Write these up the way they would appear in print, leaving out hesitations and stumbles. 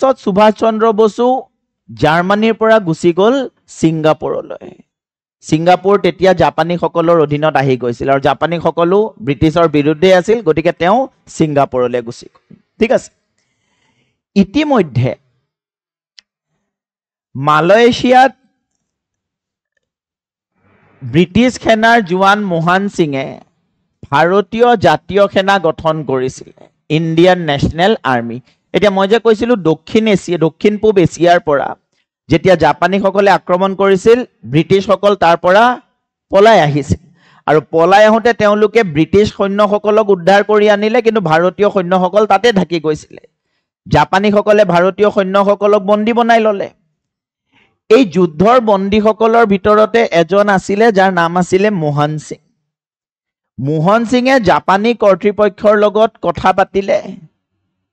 পাছত সুভাষ চন্দ্ৰ বসু জাৰ্মানীৰ পৰা গুচি গ'ল ছিংগাপুৰলৈ। ছিংগাপুৰ তেতিয়া জাপানীসকলৰ অধীনত আহি গৈছিল আৰু জাপানীসকলো ব্ৰিটিছৰ বিৰুদ্ধে আছিল, গতিকে তেওঁ ছিংগাপুৰলৈ গুচি গ'ল। ঠিক আছে। ইতিমধ্যে মালয়েছিয়াত ব্ৰিটিছ সেনাৰ জোৱান মোহন সিঙে ভাৰতীয় জাতীয় সেনা গঠন কৰিছিল, ইণ্ডিয়ান নেশ্যনেল আৰ্মি। এতিয়া মই যে কৈছিলো দক্ষিণ পূব এছিয়াৰ পৰা যেতিয়া জাপানীসকলে আক্ৰমণ কৰিছিল, ব্ৰিটিছসকল তাৰ পৰা পলাই আহিছিল আৰু পলাই আহোঁতে তেওঁলোকে ব্ৰিটিছ সৈন্যসকলক উদ্ধাৰ কৰি আনিলে, কিন্তু ভাৰতীয় সৈন্যসকল তাতে ঢাকি গৈছিলে। জাপানীসকলে ভাৰতীয় সৈন্যসকলক বন্দী বনাই ল'লে। এই যুদ্ধৰ বন্দীসকলৰ ভিতৰতে এজন আছিলে যাৰ নাম আছিলে মোহন সিং। মোহন সিঙে জাপানী কৰ্তৃপক্ষৰ লগত কথা পাতিলে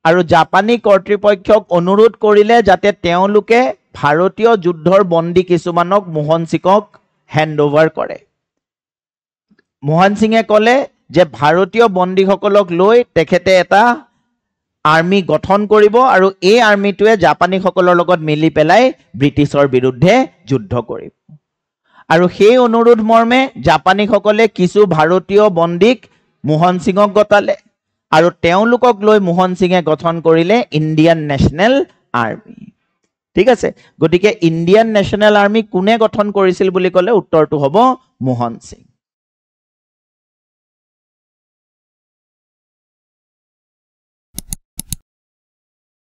আৰু জাপানী কৰ্তৃপক্ষক অনুৰোধ কৰিলে যাতে তেওঁলোকে ভাৰতীয় যুদ্ধৰ বন্দী কিছুমানক মোহন সিঙক হেণ্ড অভাৰ কৰে। মোহন সিঙে ক'লে যে ভাৰতীয় বন্দীসকলক লৈ তেখেতে এটা আৰ্মি গঠন কৰিব আৰু এই আৰ্মিটোৱে জাপানীসকলৰ লগত মিলি পেলাই ব্ৰিটিছৰ বিৰুদ্ধে যুদ্ধ কৰিব। আৰু সেই অনুৰোধ মৰ্মে জাপানীসকলে কিছু ভাৰতীয় বন্দীক মোহন সিঙক গতালে আৰু তেওঁলোকক লৈ মোহন সিঙে গঠন কৰিলে ইণ্ডিয়ান নেশ্যনেল আৰ্মি। ঠিক আছে। গতিকে ইণ্ডিয়ান নেশ্যনেল আৰ্মি কোনে গঠন কৰিছিল বুলি ক'লে উত্তৰটো হ'ব মোহন সিং।